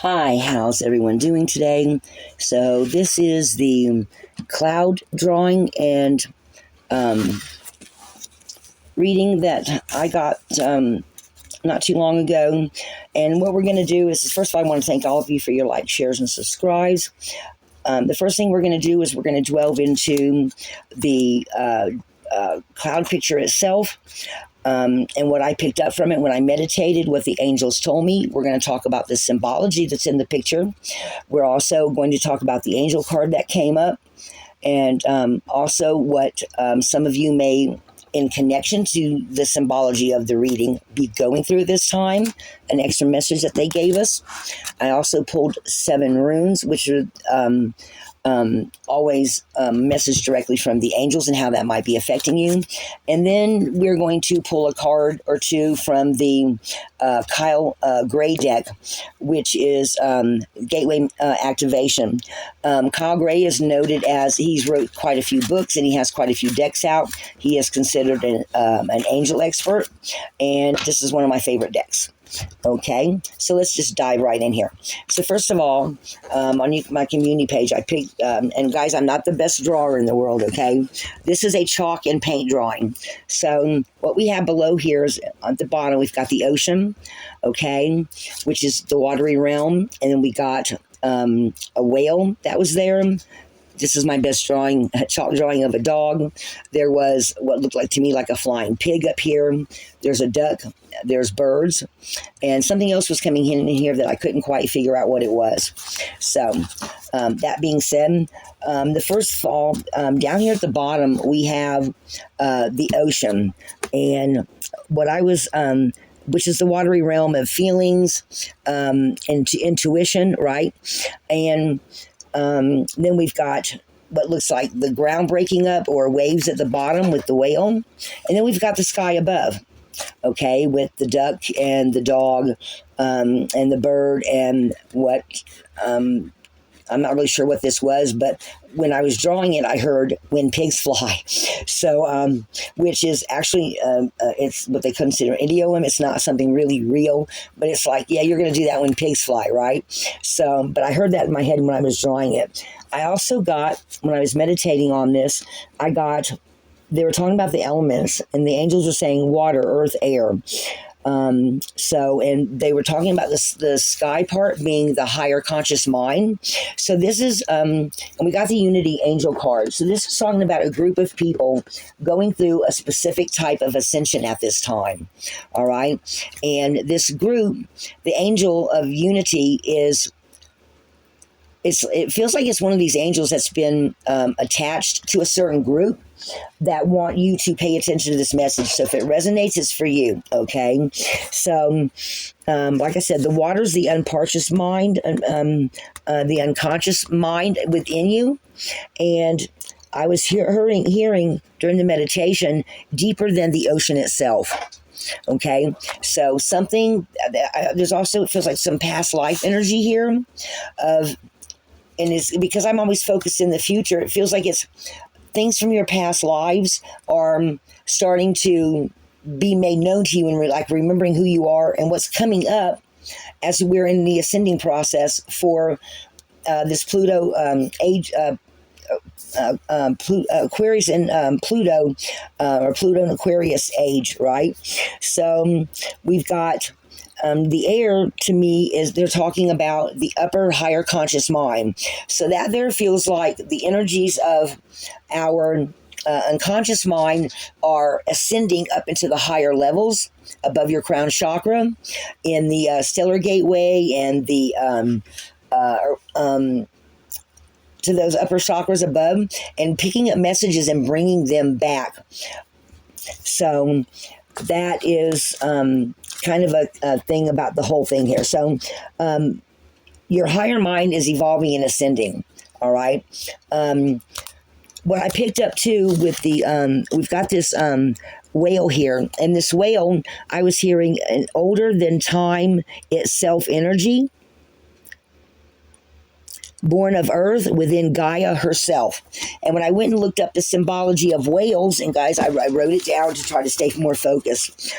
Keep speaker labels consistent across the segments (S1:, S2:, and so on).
S1: Hi, how's everyone doing today? So this is the cloud drawing and um, reading that I got not too long ago. And what we're going to do is, first of all, I want to thank all of you for your likes, shares, and subscribes. The first thing we're going to do is we're going to delve into the cloud picture itself. And what I picked up from it when I meditated, what the angels told me. We're going to talk about the symbology that's in the picture. We're also going to talk about the angel card that came up, and also what some of you may, in connection to the symbology of the reading, be going through this time, an extra message that they gave us. I also pulled 7 runes, which are always message directly from the angels and how that might be affecting you. And then we're going to pull a card or two from the Kyle Gray deck, which is Gateway Activation. Kyle Gray is noted as he's wrote quite a few books and he has quite a few decks out. He is considered an angel expert, and this is one of my favorite decks. Okay, so let's just dive right in here. So first of all, on my community page, I picked, and guys, I'm not the best drawer in the world, okay? This is a chalk and paint drawing. So what we have below here is, at the bottom, we've got the ocean, okay, which is the watery realm, and then we got a whale that was there. This is my best drawing, chalk drawing of a dog. There was what looked like to me like a flying pig up here. There's a duck. There's birds. And something else was coming in here that I couldn't quite figure out what it was. So that being said, the first fall, down here at the bottom, we have the ocean. And what I was... which is the watery realm of feelings and intuition, right? And then we've got what looks like the ground breaking up or waves at the bottom with the whale. And then we've got the sky above, okay, with the duck and the dog and the bird and what, I'm not really sure what this was, but when I was drawing it, I heard when pigs fly. So, which is actually, it's what they consider idiom. It's not something really real, but it's like, yeah, you're going to do that when pigs fly, right? So, but I heard that in my head when I was drawing it. I also got, when I was meditating on this, they were talking about the elements, and the angels were saying water, earth, air. And they were talking about the sky part being the higher conscious mind. So this is, and we got the Unity Angel card. So this is talking about a group of people going through a specific type of ascension at this time. All right. And this group, the Angel of Unity it feels like it's one of these angels that's been attached to a certain group that want you to pay attention to this message. So if it resonates, it's for you, okay? So, like I said, the water's the unconscious mind, the unconscious mind within you. And I was hearing during the meditation, deeper than the ocean itself. Okay, so there's also, it feels like some past life energy here and it's because I'm always focused in the future. It feels like it's things from your past lives are starting to be made known to you, and like remembering who you are and what's coming up as we're in the ascending process for this Pluto age, Aquarius and Pluto, or Pluto and Aquarius age, right? So we've got the air, to me, is they're talking about the upper higher conscious mind. So that there feels like the energies of our unconscious mind are ascending up into the higher levels above your crown chakra in the stellar gateway and the to those upper chakras above, and picking up messages and bringing them back. So that is kind of a thing about the whole thing here. So your higher mind is evolving and ascending. All right. What I picked up too with the we've got this whale here, and this whale, I was hearing an older than time itself energy, born of earth within Gaia herself. And when I went and looked up the symbology of whales, and guys, I wrote it down to try to stay more focused.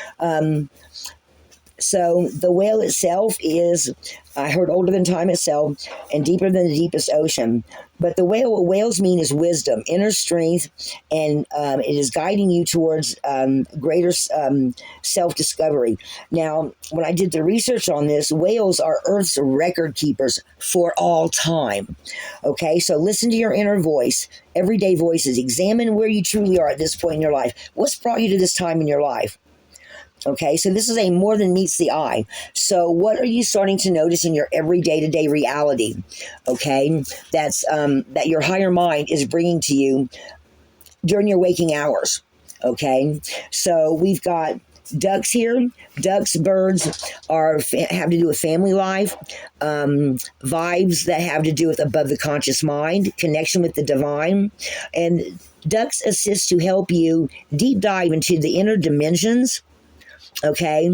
S1: So the whale itself is, I heard, older than time itself and deeper than the deepest ocean. But what whales mean is wisdom, inner strength, and it is guiding you towards greater self-discovery. Now, when I did the research on this, whales are Earth's record keepers for all time. Okay, so listen to your inner voice, everyday voices. Examine where you truly are at this point in your life. What's brought you to this time in your life? Okay, so this is a more than meets the eye. So what are you starting to notice in your everyday to day reality? Okay, that your higher mind is bringing to you during your waking hours. Okay, so we've got ducks here. Ducks, birds have to do with family life, vibes that have to do with above the conscious mind, connection with the divine, and ducks assist to help you deep dive into the inner dimensions. Okay,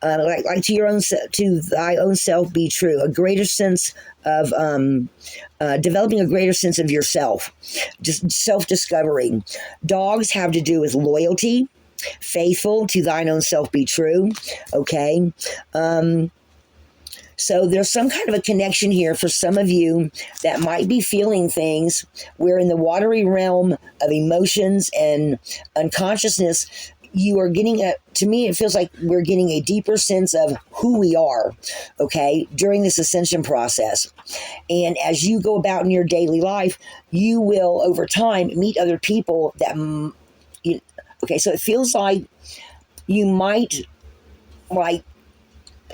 S1: like to thy own self be true. A greater sense of developing a greater sense of yourself, just self-discovery. Dogs have to do with loyalty, faithful to thine own self be true. Okay, so there's some kind of a connection here for some of you that might be feeling things where in the watery realm of emotions and unconsciousness, you are getting to me, it feels like we're getting a deeper sense of who we are, okay, during this ascension process. And as you go about in your daily life, you will, over time, meet other people that, okay, so it feels like you might, like,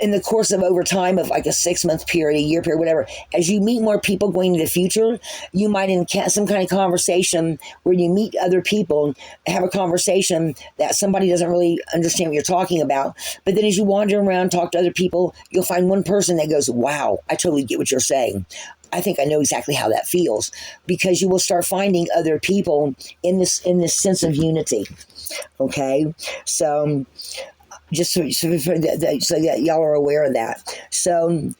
S1: in the course of over time of like a 6-month period, a year period, whatever, as you meet more people going into the future, you might encounter some kind of conversation where you meet other people, have a conversation that somebody doesn't really understand what you're talking about. But then as you wander around, talk to other people, you'll find one person that goes, wow, I totally get what you're saying. I think I know exactly how that feels, because you will start finding other people in this sense of unity. Okay, so just so that y'all are aware of that. So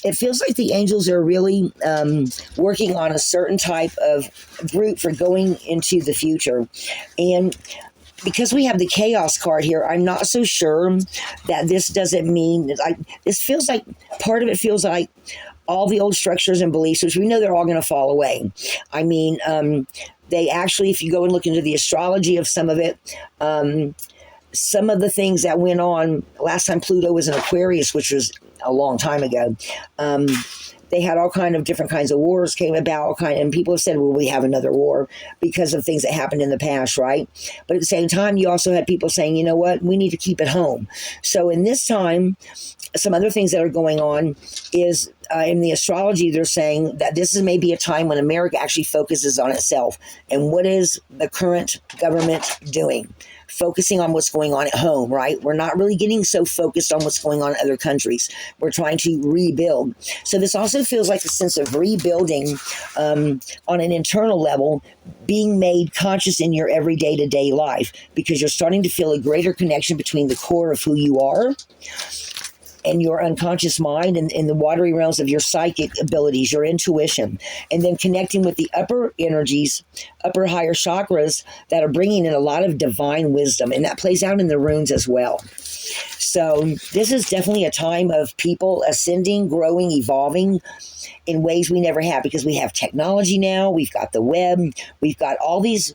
S1: it feels like the angels are really working on a certain type of group for going into the future. And because we have the chaos card here, I'm not so sure that this doesn't mean, like, this feels like, part of it feels like all the old structures and beliefs, which we know they're all going to fall away. I mean, they actually, if you go and look into the astrology of some of it, some of the things that went on last time Pluto was in Aquarius, which was a long time ago, they had all kind of different kinds of wars came about, and people have said, well, we have another war because of things that happened in the past, right? But at the same time, you also had people saying, you know what, we need to keep it home. So in this time, some other things that are going on is in the astrology, they're saying that this is maybe a time when America actually focuses on itself. And what is the current government doing? Focusing on what's going on at home, right? We're not really getting so focused on what's going on in other countries. We're trying to rebuild. So this also feels like a sense of rebuilding on an internal level, being made conscious in your everyday to day life, because you're starting to feel a greater connection between the core of who you are and your unconscious mind and in the watery realms of your psychic abilities, your intuition, and then connecting with the upper energies, upper higher chakras that are bringing in a lot of divine wisdom. And that plays out in the runes as well. So this is definitely a time of people ascending, growing, evolving in ways we never have, because we have technology now. We've got the web. We've got all these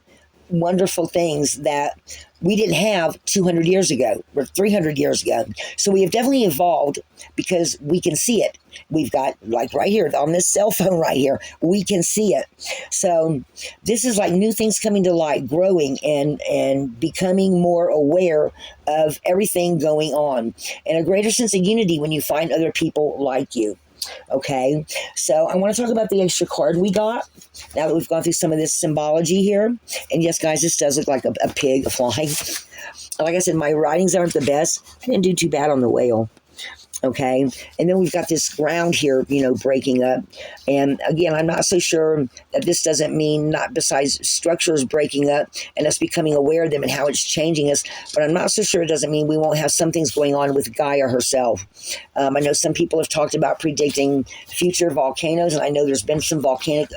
S1: wonderful things that we didn't have 200 years ago or 300 years ago. So we have definitely evolved because we can see it. We've got, like right here on this cell phone right here, we can see it. So this is like new things coming to light, growing and becoming more aware of everything going on, and a greater sense of unity when you find other people like you. Okay, so I want to talk about the extra card we got now that we've gone through some of this symbology here. And yes, guys, this does look like a pig, a fly. Like I said, my writings aren't the best. I didn't do too bad on the whale. Okay, and then we've got this ground here, breaking up. And again, I'm not so sure that this doesn't mean, not besides structures breaking up and us becoming aware of them and how it's changing us, but I'm not so sure it doesn't mean we won't have some things going on with Gaia herself. I know some people have talked about predicting future volcanoes, and I know there's been some volcanic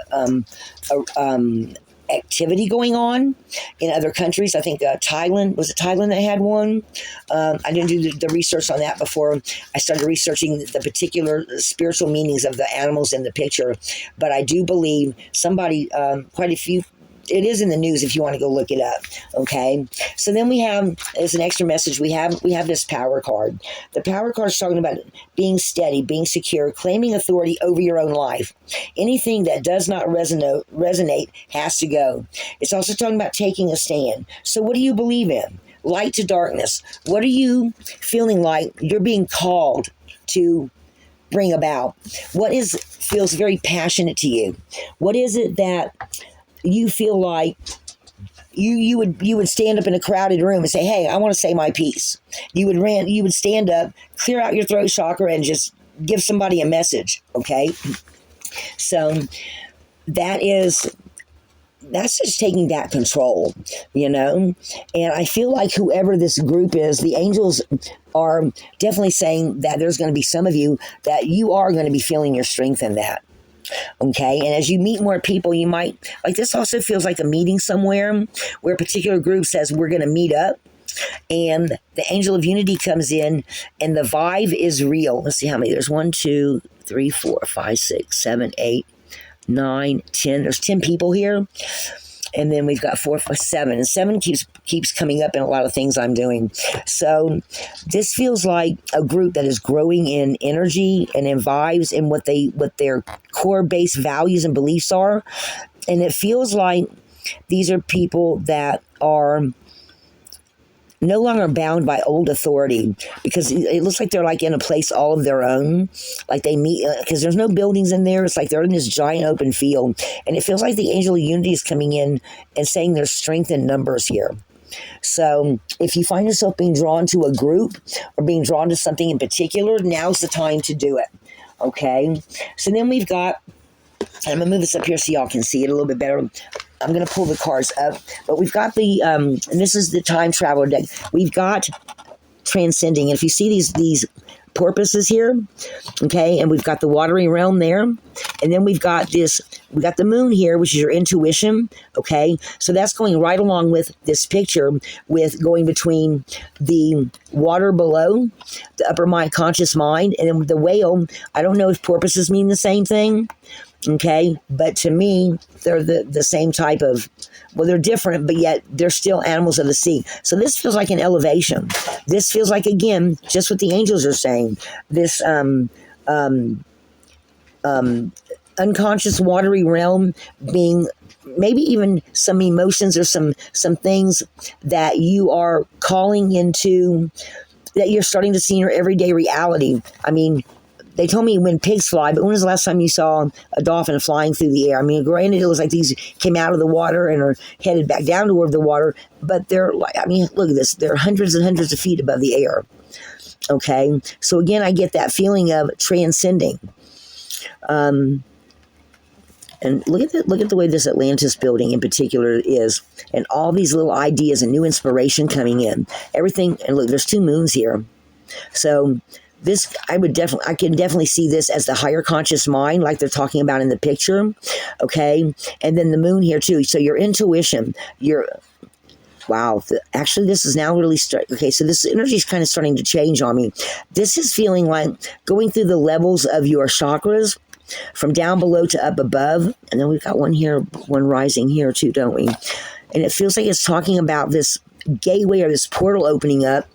S1: activity going on in other countries. I think Thailand, was it Thailand that had one? I didn't do the research on that before I started researching the particular spiritual meanings of the animals in the picture. But I do believe somebody, quite a few, it is in the news if you want to go look it up. Okay. So then we have, as an extra message, we have this power card. The power card is talking about being steady, being secure, claiming authority over your own life. Anything that does not resonate has to go. It's also talking about taking a stand. So what do you believe in? Light to darkness. What are you feeling like you're being called to bring about? What feels very passionate to you? What is it that you feel like you would stand up in a crowded room and say, "Hey, I want to say my piece." You would stand up, clear out your throat chakra, and just give somebody a message. Okay, so that's just taking that control, And I feel like whoever this group is, the angels are definitely saying that there's going to be some of you that you are going to be feeling your strength in that. Okay, and as you meet more people, you might, like, this also feels like a meeting somewhere where a particular group says we're going to meet up, and the angel of unity comes in, and the vibe is real. Let's see how many. There's 1, 2, 3, 4, 5, 6, 7, 8, 9, 10. There's 10 people here. And then we've got 4, 5, 7. And 7 keeps coming up in a lot of things I'm doing. So this feels like a group that is growing in energy and in vibes and what their core base values and beliefs are. And it feels like these are people that are no longer bound by old authority, because it looks like they're like in a place all of their own. Like they meet, because there's no buildings in there. It's like they're in this giant open field. And it feels like the angel of unity is coming in and saying there's strength in numbers here. So if you find yourself being drawn to a group or being drawn to something in particular, now's the time to do it. Okay. So then we've got, I'm going to move this up here so y'all can see it a little bit better. I'm going to pull the cards up, but we've got the, and this is the time traveler deck. We've got transcending. And if you see these porpoises here, okay, and we've got the watery realm there, and then we got the moon here, which is your intuition, okay? So that's going right along with this picture, with going between the water below, the upper mind, conscious mind, and then the whale. I don't know if porpoises mean the same thing, okay, but to me, they're the same type of, well, they're different, but yet they're still animals of the sea. So this feels like an elevation. This feels like, again, just what the angels are saying, this unconscious watery realm being maybe even some emotions or some things that you are calling into, that you're starting to see in your everyday reality. I mean, they told me when pigs fly, but when was the last time you saw a dolphin flying through the air? I mean, granted, it was like these came out of the water and are headed back down toward the water, but they're like, I mean, look at this. They're hundreds and hundreds of feet above the air. Okay. So again, I get that feeling of transcending. And look at the way this Atlantis building in particular is, and all these little ideas and new inspiration coming in. Everything, and look, there's 2 moons here. So this, I can definitely see this as the higher conscious mind, like they're talking about in the picture, okay? And then the moon here too. So your intuition, actually this is now really okay, so this energy is kind of starting to change on me. This is feeling like going through the levels of your chakras, from down below to up above. And then we've got one here, one rising here too, don't we? And it feels like it's talking about this gateway or this portal opening up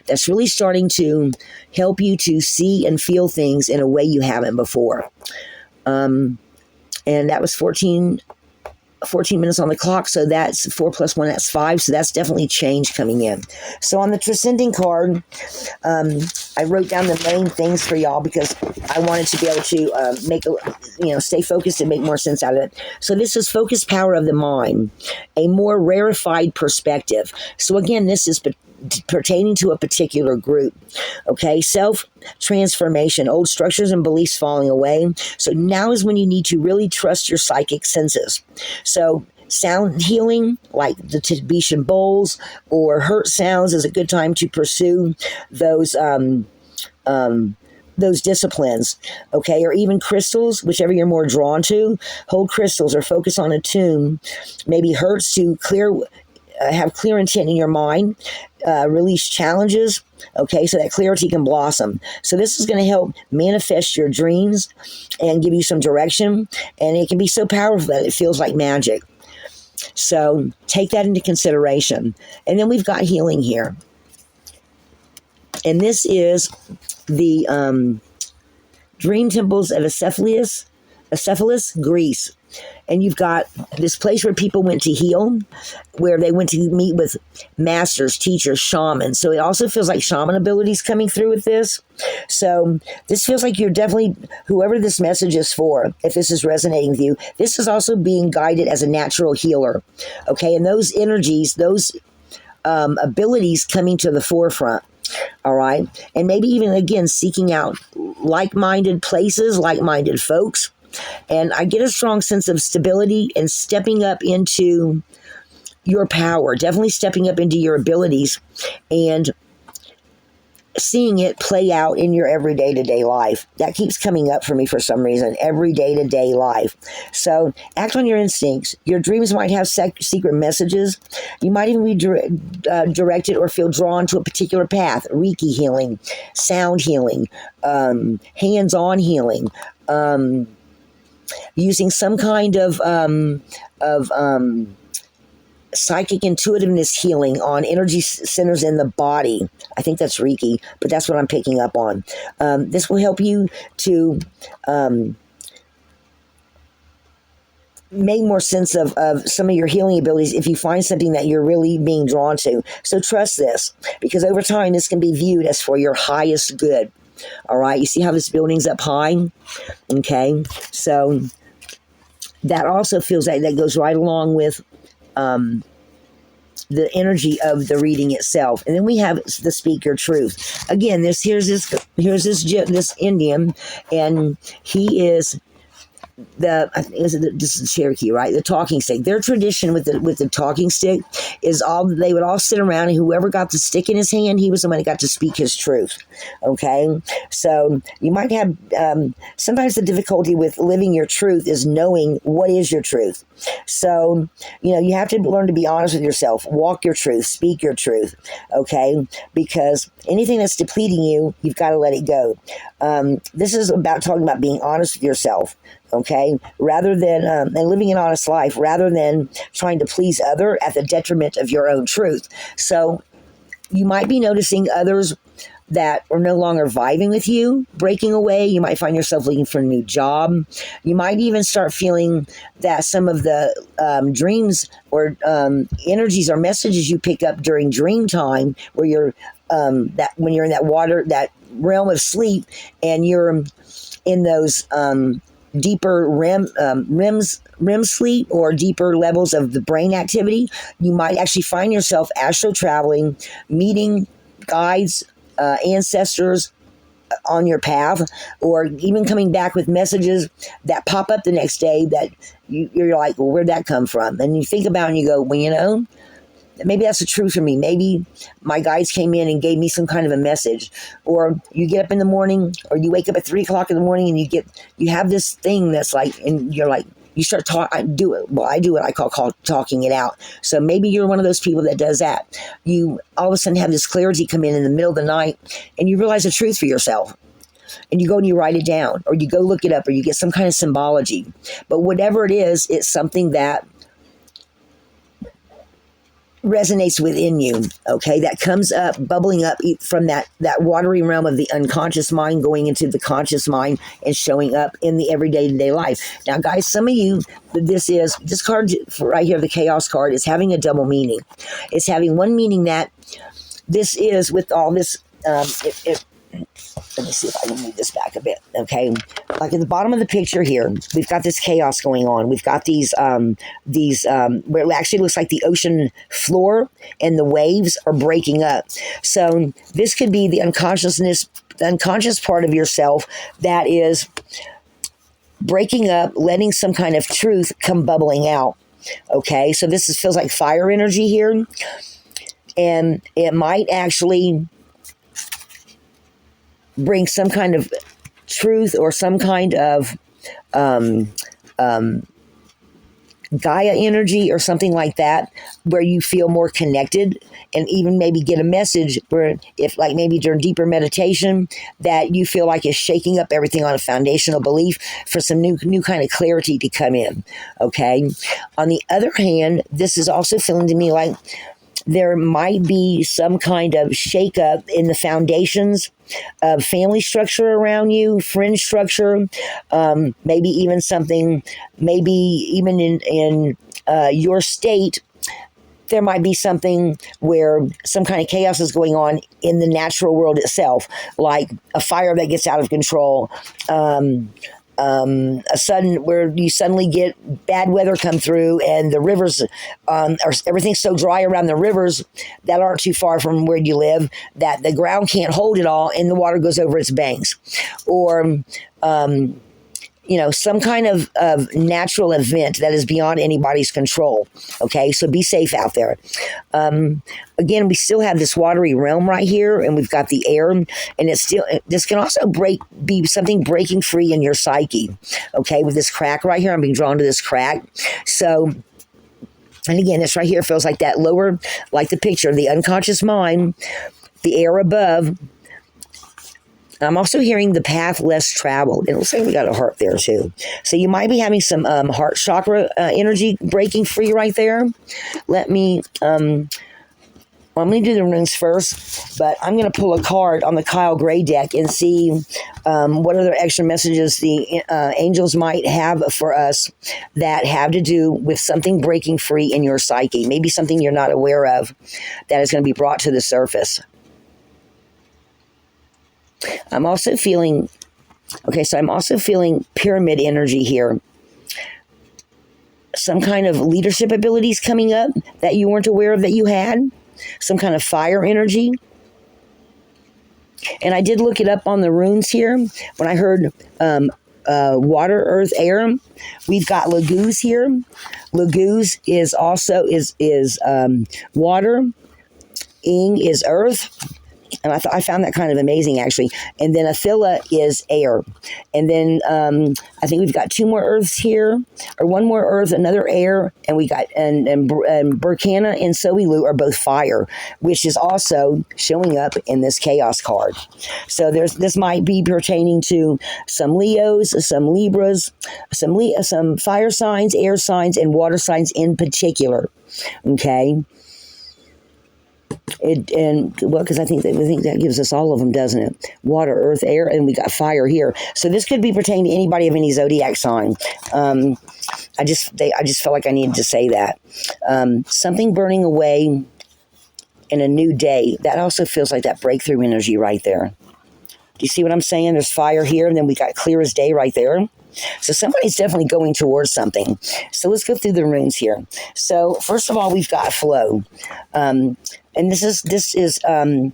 S1: that's really starting to help you to see and feel things in a way you haven't before. And that was 14 minutes on the clock, so that's 4 plus 1, that's 5, so that's definitely change coming in. So on the Transcending card, I wrote down the main things for y'all because I wanted to be able to stay focused and make more sense out of it. So this is focus power of the mind, a more rarefied perspective. So again, this is pertaining to a particular group. Okay, self-transformation, old structures and beliefs falling away. So now is when you need to really trust your psychic senses. So sound healing, like the Tibetan bowls or hurt sounds, is a good time to pursue those those disciplines, okay, or even crystals, whichever you're more drawn to. Hold crystals or focus on a tune. Maybe hurts to have clear intent in your mind, release challenges, okay, so that clarity can blossom. So this is going to help manifest your dreams and give you some direction, and it can be so powerful that it feels like magic. So take that into consideration. And then we've got healing here. And this is the Dream Temples of Acephalus, Greece. And you've got this place where people went to heal, where they went to meet with masters, teachers, shamans. So it also feels like shaman abilities coming through with this. So this feels like you're definitely, whoever this message is for, if this is resonating with you, this is also being guided as a natural healer. Okay, and those energies, those abilities coming to the forefront. All right. And maybe even, again, seeking out like-minded places, like-minded folks. And I get a strong sense of stability and stepping up into your power, definitely stepping up into your abilities and seeing it play out in your everyday to-day life. That keeps coming up for me for some reason, everyday to day life. So act on your instincts. Your dreams might have secret messages. You might even be directed or feel drawn to a particular path: Reiki healing, sound healing, hands-on healing, using some kind of psychic intuitiveness healing on energy centers in the body. I think that's Reiki, but that's what I'm picking up on. This will help you to make more sense of some of your healing abilities if you find something that you're really being drawn to. So trust this, because over time this can be viewed as for your highest good. All right, you see how this building's up high? Okay, so that also feels like that goes right along with the energy of the reading itself. And then we have the Speak Your Truth. Again, here's this Indian, and he is this is Cherokee, right? The talking stick. Their tradition with the talking stick is they would all sit around, and whoever got the stick in his hand, he was the one that got to speak his truth. Okay, so you might have sometimes the difficulty with living your truth is knowing what is your truth. So you have to learn to be honest with yourself. Walk your truth. Speak your truth. Okay, because anything that's depleting you, you've got to let it go. This is about talking about being honest with yourself. Okay, rather than and living an honest life, rather than trying to please other at the detriment of your own truth. So you might be noticing others that are no longer vibing with you, breaking away. You might find yourself looking for a new job. You might even start feeling that some of the dreams or energies or messages you pick up during dream time, where you're that when you're in that realm of sleep, and you're in those deeper REM sleep, or deeper levels of the brain activity, you might actually find yourself astral traveling, meeting guides, ancestors on your path, or even coming back with messages that pop up the next day that you're like, well, where'd that come from? And you think about it and you go, well, maybe that's the truth for me. Maybe my guides came in and gave me some kind of a message. Or you get up in the morning, or you wake up at 3 o'clock in the morning, and you have this thing that's like, and you're like, you start I do what I call talking it out. So maybe you're one of those people that does that. You all of a sudden have this clarity come in the middle of the night, and you realize the truth for yourself. And you go and you write it down, or you go look it up, or you get some kind of symbology. But whatever it is, it's something that resonates within you, okay, that comes up, bubbling up from that watery realm of the unconscious mind, going into the conscious mind and showing up in the everyday to day life. Now, guys, some of you, this card right here, the Chaos card, is having a double meaning. It's having one meaning that this is with all this, let me see if I can move this back a bit, okay? Like at the bottom of the picture here, we've got this chaos going on. We've got these where it actually looks like the ocean floor and the waves are breaking up. So this could be the unconscious part of yourself that is breaking up, letting some kind of truth come bubbling out, okay? So this feels like fire energy here, and it might actually bring some kind of truth or some kind of um, um, Gaia energy or something like that, where you feel more connected, and even maybe get a message where, if like maybe during deeper meditation, that you feel like it's shaking up everything on a foundational belief for some new kind of clarity to come in. Okay. On the other hand, this is also feeling to me like there might be some kind of shakeup in the foundations of family structure around you, friend structure, maybe even something, maybe even in your state, there might be something where some kind of chaos is going on in the natural world itself, like a fire that gets out of control, a sudden where you suddenly get bad weather come through, and the rivers are everything's so dry around the rivers that aren't too far from where you live that the ground can't hold it all, and the water goes over its banks, or some kind of natural event that is beyond anybody's control. Okay, so be safe out there. Again, we still have this watery realm right here, and we've got the air, and this can also be something breaking free in your psyche. Okay, with this crack right here, I'm being drawn to this crack. So, and again, this right here feels like that lower, like the picture, the unconscious mind, the air above. I'm also hearing the path less traveled. It looks like we got a heart there too. So you might be having some heart chakra energy breaking free right there. Let me, I'm going to do the runes first, but I'm going to pull a card on the Kyle Gray deck and see what other extra messages the angels might have for us that have to do with something breaking free in your psyche. Maybe something you're not aware of that is going to be brought to the surface. I'm also feeling pyramid energy here. Some kind of leadership abilities coming up that you weren't aware of that you had. Some kind of fire energy. And I did look it up on the runes here. When I heard water, earth, air, we've got Laguz here. Laguz is also water. Ing is earth. And I found that kind of amazing, actually. And then Athila is air. And then I think we've got two more earths here, or one more earth, another air, and we got and Burkana and Soilu are both fire, which is also showing up in this chaos card. So this might be pertaining to some Leos, some Libras, some fire signs, air signs, and water signs in particular. Okay. Because I think that gives us all of them, doesn't it? Water, earth, air, and we got fire here. So this could be pertaining to anybody of any zodiac sign. I just felt like I needed to say that. Something burning away in a new day. That also feels like that breakthrough energy right there. Do you see what I'm saying? There's fire here, and then we got clear as day right there. So somebody's definitely going towards something. So let's go through the runes here. So first of all, we've got flow. And this is a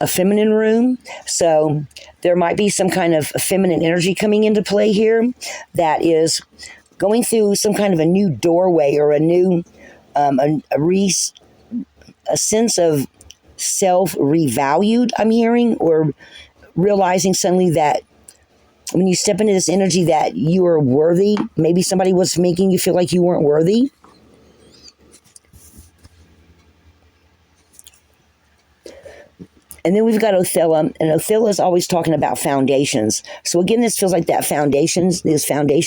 S1: feminine rune. So there might be some kind of feminine energy coming into play here that is going through some kind of a new doorway, or a new a sense of self revalued, I'm hearing, or realizing suddenly that when you step into this energy that you are worthy. Maybe somebody was making you feel like you weren't worthy. And then we've got Othella, and Othella is always talking about foundations. So again, this feels like that foundation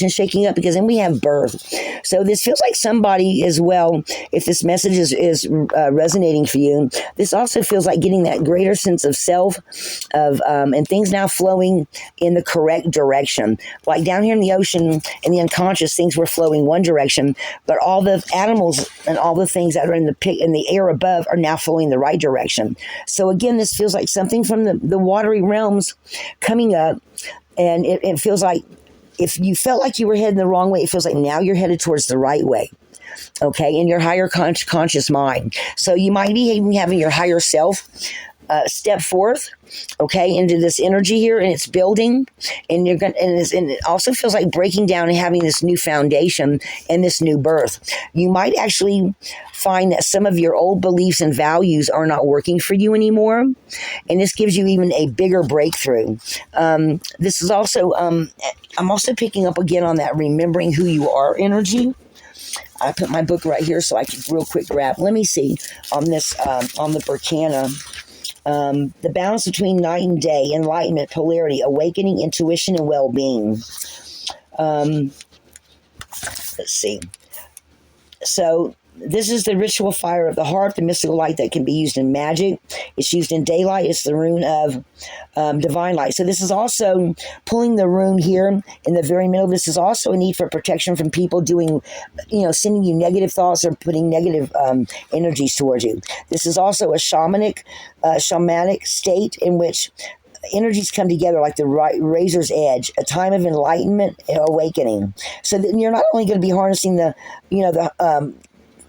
S1: shaking up, because then we have birth. So this feels like somebody as well, if this message is resonating for you, this also feels like getting that greater sense of self, and things now flowing in the correct direction. Like down here in the ocean, in the unconscious, things were flowing one direction, but all the animals and all the things that are in the air above are now flowing the right direction. So again, this feels like something from the watery realms coming up, and it feels like if you felt like you were heading the wrong way, it feels like now you're headed towards the right way. Okay, in your higher conscious mind. So you might be even having your higher self step forth, okay, into this energy here, and it's building, and you're going, and it also feels like breaking down and having this new foundation and this new birth. You might actually find that some of your old beliefs and values are not working for you anymore, and this gives you even a bigger breakthrough. This is also, I'm also picking up again on that remembering who you are energy. I put my book right here so I can real quick grab. Let me see on this, on the Berkana. The balance between night and day, enlightenment, polarity, awakening, intuition, and well-being. Let's see. So this is the ritual fire of the heart, the mystical light that can be used in magic. It's used in daylight. It's the rune of divine light. So this is also pulling the rune here in the very middle. This is also a need for protection from people doing, sending you negative thoughts or putting negative energies towards you. This is also a shamanic state in which energies come together like the razor's edge, a time of enlightenment and awakening. So that you're not only going to be harnessing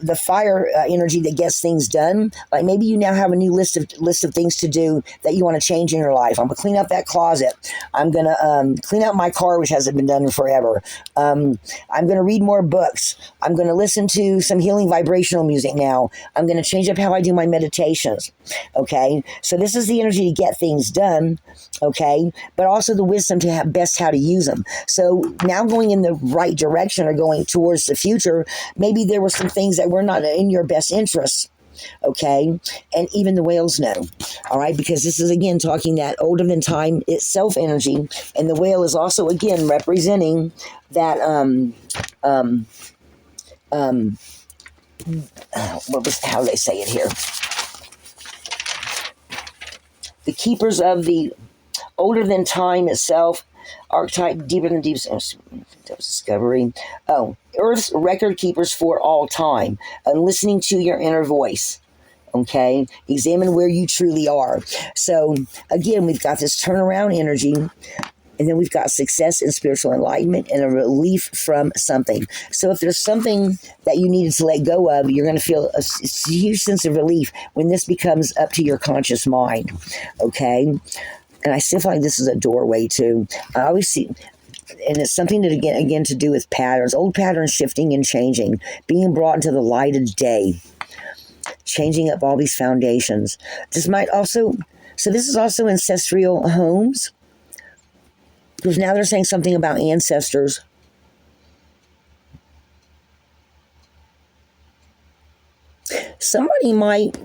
S1: the fire energy that gets things done. Like maybe you now have a new list of things to do that you want to change in your life. I'm gonna clean up that closet. I'm gonna clean out my car, which hasn't been done in forever. I'm gonna read more books. I'm gonna listen to some healing vibrational music now. I'm gonna change up how I do my meditations. Okay, so this is the energy to get things done. Okay, but also the wisdom to have best how to use them. So now going in the right direction or going towards the future, maybe there were some things that were not in your best interests. Okay, and even the whales know. All right, because this is again talking that older than time itself energy, and the whale is also again representing that how do they say it here? The keepers of the older than time itself, archetype deeper than deep discovery. Oh, Earth's record keepers for all time, and listening to your inner voice. Okay, examine where you truly are. So again, we've got this turnaround energy, and then we've got success and spiritual enlightenment and a relief from something. So if there's something that you needed to let go of, you're going to feel a huge sense of relief when this becomes up to your conscious mind. Okay, and I still feel like this is a doorway too. I always see, and it's something that again to do with patterns, old patterns shifting and changing, being brought into the light of day, changing up all these foundations. This might also, so this is also ancestral homes, because now they're saying something about ancestors. Somebody might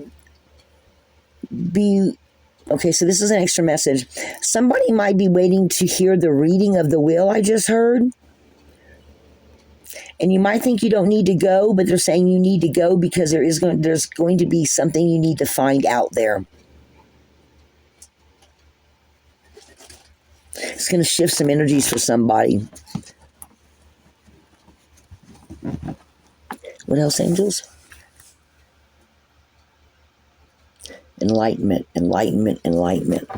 S1: be, okay, so this is an extra message. Somebody might be waiting to hear the reading of the will I just heard. And you might think you don't need to go, but they're saying you need to go because there's going to be something you need to find out there. It's going to shift some energies for somebody. What else, angels? Enlightenment, enlightenment, enlightenment.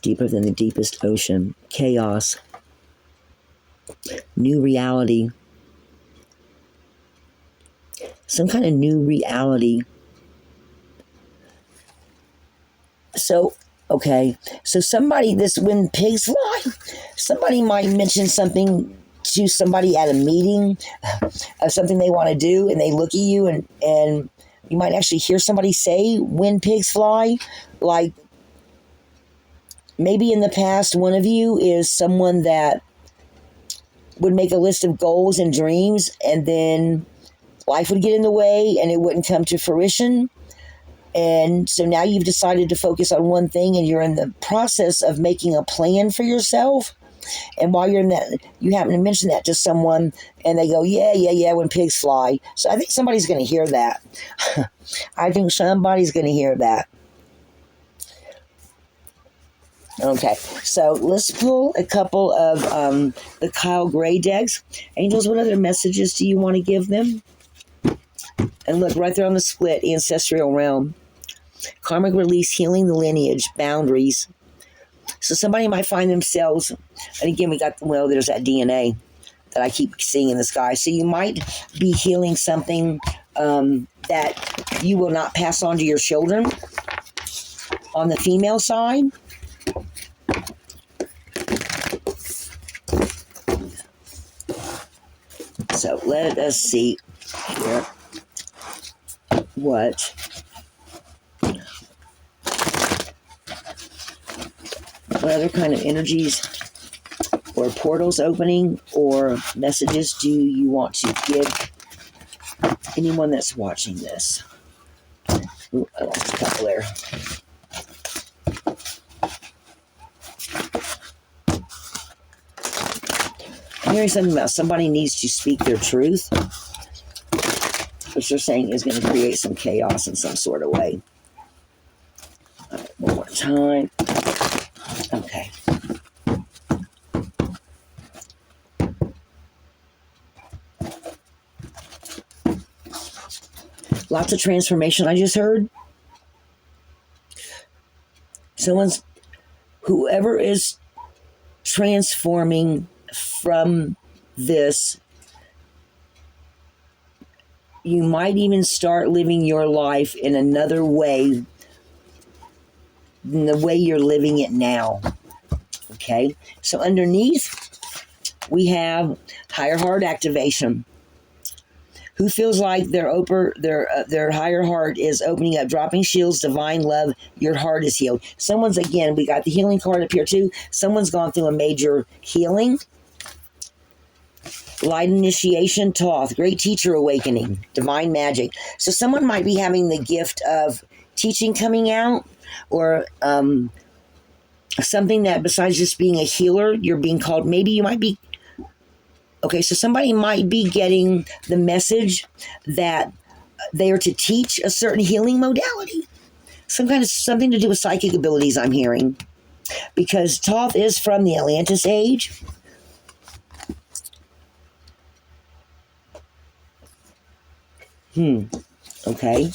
S1: Deeper than the deepest ocean. Chaos. New reality. Some kind of new reality. So, okay. So somebody, when pigs fly, somebody might mention something to somebody at a meeting of something they want to do, and they look at you, and you might actually hear somebody say, when pigs fly, like maybe in the past, one of you is someone that would make a list of goals and dreams, and then life would get in the way and it wouldn't come to fruition. And so now you've decided to focus on one thing, and you're in the process of making a plan for yourself. And while you're in that, you happen to mention that to someone, and they go, yeah, when pigs fly. So I think somebody's going to hear that. I think somebody's going to hear that. Okay, so let's pull a couple of the Kyle Gray decks. Angels, what other messages do you want to give them? And look, right there on the split, ancestral realm. Karmic release, healing the lineage, boundaries. So somebody might find themselves, and again, there's that DNA that I keep seeing in the sky. So you might be healing something that you will not pass on to your children. on the female side. So let us see here what other kind of energies or portals opening or messages do you want to give anyone that's watching this? Ooh, I lost a couple there. I'm hearing something about somebody needs to speak their truth, which they're saying is going to create some chaos in some sort of way. All right, one more time. Okay. Lots of transformation I just heard. Whoever is transforming from this, you might even start living your life in another way than the way you're living it now. Okay? So underneath, we have higher heart activation. Who feels like their higher heart is opening up, dropping shields, divine love, your heart is healed. Someone's, again, we got the healing card up here too. Someone's gone through a major healing. Light initiation, Thoth, great teacher awakening, divine magic. So someone might be having the gift of teaching coming out, or something that besides just being a healer, you're being called, maybe you might be, okay, so somebody might be getting the message that they are to teach a certain healing modality. Some kind of something to do with psychic abilities, I'm hearing. Because Thoth is from the Atlantis age. Okay.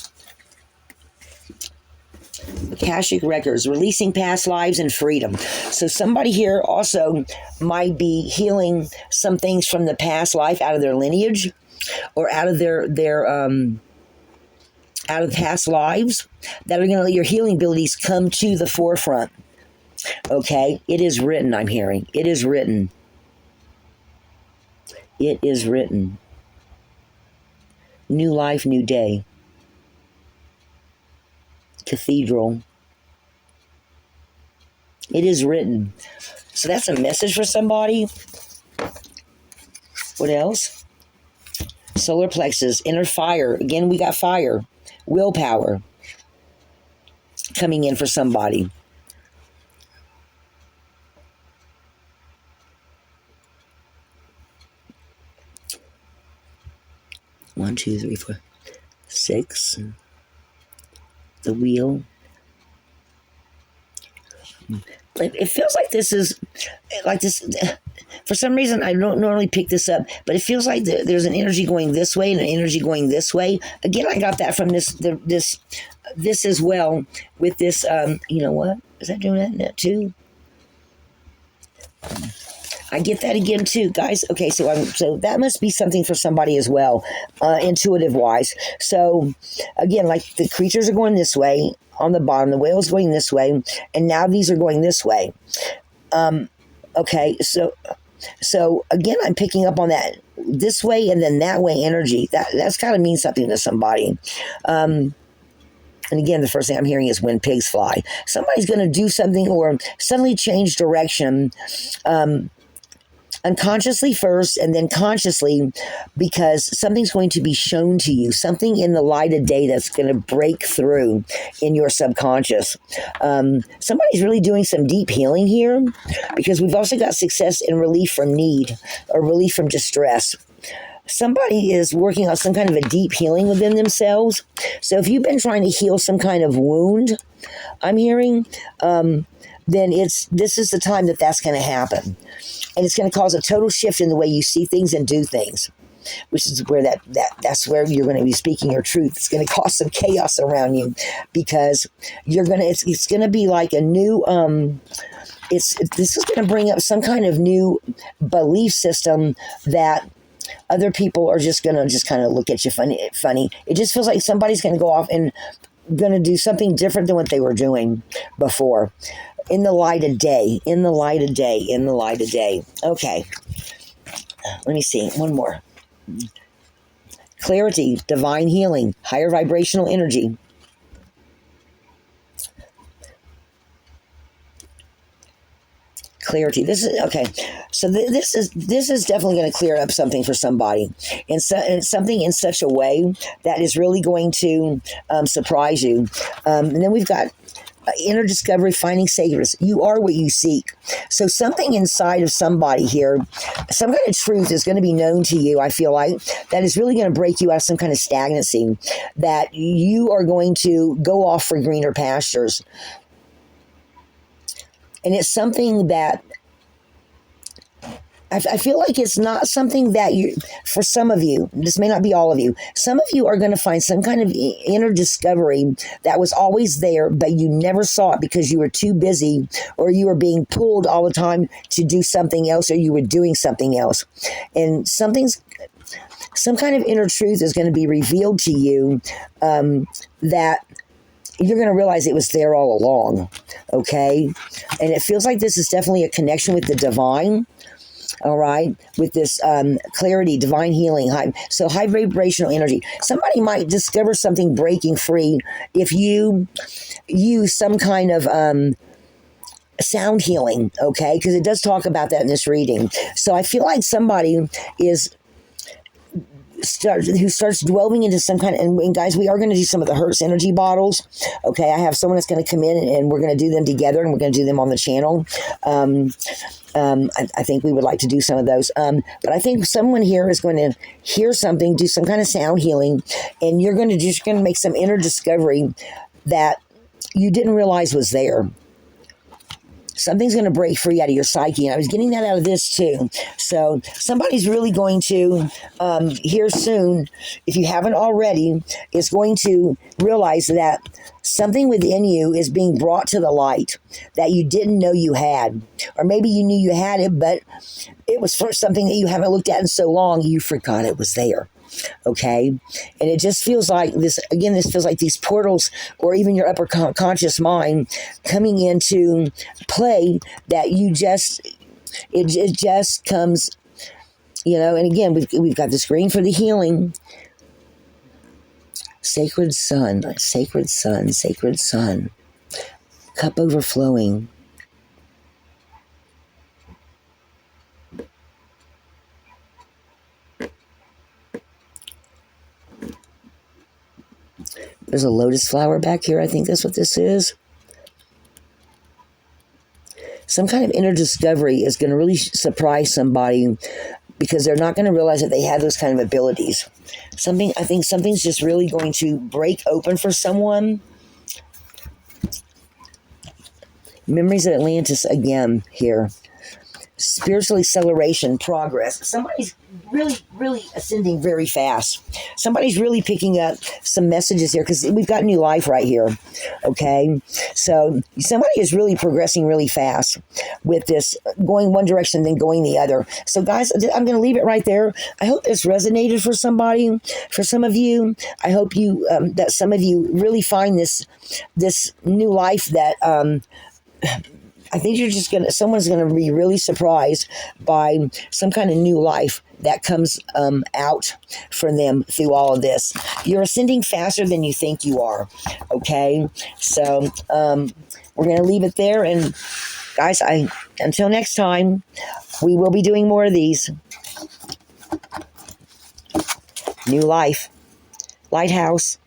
S1: Akashic records, releasing past lives and freedom. So somebody here also might be healing some things from the past life out of their lineage or out of their out of past lives that are going to let your healing abilities come to the forefront. Okay, it is written, I'm hearing. It is written. It is written. New life, new day. Cathedral. It is written. So that's a message for somebody. What else? Solar plexus, inner fire. Again, we got fire. Willpower. Coming in for somebody. One, two, three, four, 6. The wheel. It feels like this is like this. For some reason, I don't normally pick this up, but it feels like there's an energy going this way and an energy going this way. Again, I got that from this as well with this. You know what? Is that doing that too? I get that again too, guys. Okay, so that must be something for somebody as well, intuitive wise. So again, like the creatures are going this way on the bottom, the whale's going this way, and now these are going this way. Okay, so again, I'm picking up on that this way and then that way energy. That's got to mean something to somebody. And again, the first thing I'm hearing is when pigs fly. Somebody's going to do something or suddenly change direction. Unconsciously first and then consciously, because something's going to be shown to you, something in the light of day that's going to break through in your subconscious. Somebody's really doing some deep healing here, because we've also got success in relief from need or relief from distress. Somebody is working on some kind of a deep healing within themselves. So if you've been trying to heal some kind of wound, I'm hearing, then this is the time that's going to happen. And it's going to cause a total shift in the way you see things and do things, which is where that's where you're going to be speaking your truth. It's going to cause some chaos around you, because it's going to be like a new, this is going to bring up some kind of new belief system that other people are just going to kind of look at you funny. It just feels like somebody's going to go off and going to do something different than what they were doing before. In the light of day, in the light of day, in the light of day. Okay. Let me see. One more. Clarity, divine healing, higher vibrational energy. Clarity. This is okay. So this is definitely going to clear up something for somebody, and something in such a way that is really going to surprise you. And then we've got inner discovery, finding sacredness. You are what you seek. So something inside of somebody here, some kind of truth is going to be known to you, I feel like, that is really going to break you out of some kind of stagnancy, that you are going to go off for greener pastures. And it's something that I feel like it's not something that for some of you, this may not be all of you, some of you are going to find some kind of inner discovery that was always there, but you never saw it because you were too busy, or you were being pulled all the time to do something else, or you were doing something else. And some kind of inner truth is going to be revealed to you that you're going to realize it was there all along, okay? And it feels like this is definitely a connection with the divine, all right? With this clarity, divine healing, high vibrational energy. Somebody might discover something breaking free if you use some kind of sound healing, okay? Because it does talk about that in this reading. So I feel like somebody who starts delving into some kind of, and guys, we are going to do some of the Hertz energy bottles. Okay, I have someone that's going to come in and we're going to do them together, and we're going to do them on the channel. I think we would like to do some of those. But I think someone here is going to hear something, do some kind of sound healing, and you're going to make some inner discovery that you didn't realize was there. Something's going to break free out of your psyche. And I was getting that out of this too. So somebody's really going to, here soon, if you haven't already, is going to realize that something within you is being brought to the light that you didn't know you had. Or maybe you knew you had it, but it was for something that you haven't looked at in so long, you forgot it was there. Okay, and it just feels like this again. This feels like these portals, or even your upper conscious mind coming into play. That it just comes, And again, we've got this green for the healing. Sacred sun, sacred sun, sacred sun. Cup overflowing. There's a lotus flower back here. I think that's what this is. Some kind of inner discovery is going to really surprise somebody because they're not going to realize that they have those kind of abilities. I think something's just really going to break open for someone. Memories of Atlantis again here. Spiritual acceleration, progress. Somebody's really ascending very fast. Somebody's really picking up some messages here because we've got new life right here. Okay, so somebody is really progressing really fast with this, going one direction then going the other. So guys, I'm going to leave it right there. I hope this resonated for somebody. For some of you, I hope that some of you really find this new life that I think someone's going to be really surprised by some kind of new life that comes out for them through all of this. You're ascending faster than you think you are. Okay. So, we're going to leave it there. And guys, until next time, we will be doing more of these. New life. Lighthouse.